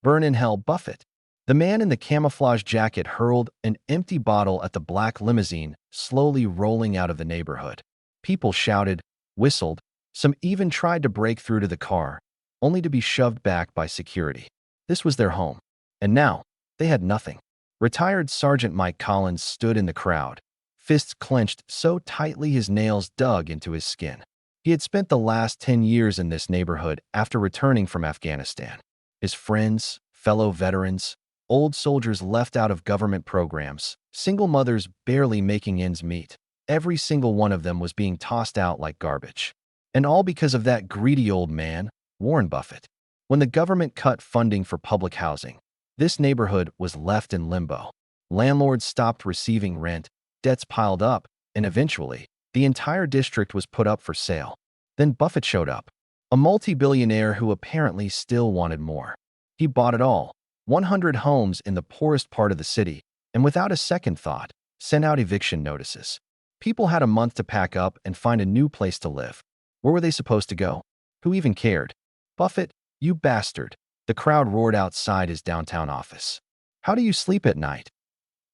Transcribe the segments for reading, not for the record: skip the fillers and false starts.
Burn in hell, Buffett. The man in the camouflage jacket hurled an empty bottle at the black limousine, slowly rolling out of the neighborhood. People shouted, whistled, some even tried to break through to the car, only to be shoved back by security. This was their home. And now, they had nothing. Retired Sergeant Mike Collins stood in the crowd, fists clenched so tightly his nails dug into his skin. He had spent the last 10 years in this neighborhood after returning from Afghanistan. His friends, fellow veterans, old soldiers left out of government programs, single mothers barely making ends meet. Every single one of them was being tossed out like garbage. And all because of that greedy old man, Warren Buffett. When the government cut funding for public housing, this neighborhood was left in limbo. Landlords stopped receiving rent, debts piled up, and eventually, the entire district was put up for sale. Then Buffett showed up, a multi-billionaire who apparently still wanted more. He bought it all, 100 homes in the poorest part of the city, and without a second thought, sent out eviction notices. People had a month to pack up and find a new place to live. Where were they supposed to go? Who even cared? Buffett, you bastard, the crowd roared outside his downtown office. How do you sleep at night?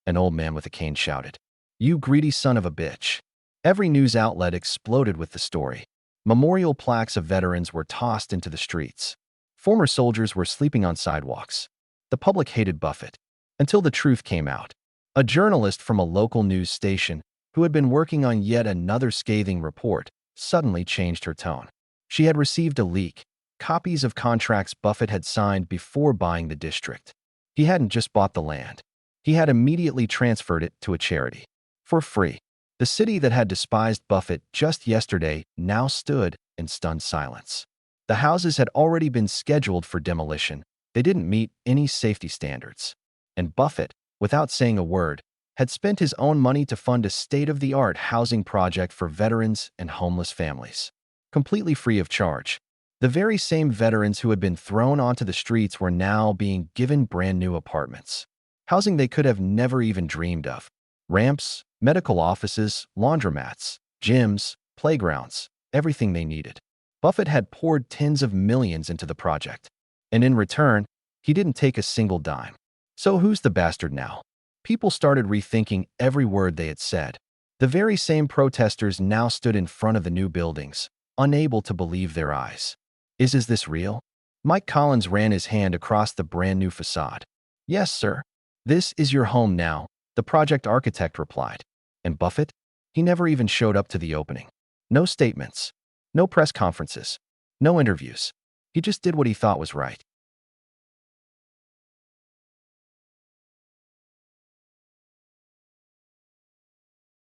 An old man with a cane shouted. You greedy son of a bitch. Every news outlet exploded with the story. Memorial plaques of veterans were tossed into the streets. Former soldiers were sleeping on sidewalks. The public hated Buffett, until the truth came out. A journalist from a local news station, who had been working on yet another scathing report, suddenly changed her tone. She had received a leak, copies of contracts Buffett had signed before buying the district. He hadn't just bought the land. He had immediately transferred it to a charity. For free. The city that had despised Buffett just yesterday now stood in stunned silence. The houses had already been scheduled for demolition. They didn't meet any safety standards. And Buffett, without saying a word, had spent his own money to fund a state-of-the-art housing project for veterans and homeless families. Completely free of charge. The very same veterans who had been thrown onto the streets were now being given brand new apartments. Housing they could have never even dreamed of. Ramps, medical offices, laundromats, gyms, playgrounds, everything they needed. Buffett had poured tens of millions into the project. And in return, he didn't take a single dime. So who's the bastard now? People started rethinking every word they had said. The very same protesters now stood in front of the new buildings, unable to believe their eyes. Is this real? Mike Collins ran his hand across the brand new facade. Yes, sir. This is your home now, the project architect replied. And Buffett? He never even showed up to the opening. No statements. No press conferences. No interviews. He just did what he thought was right.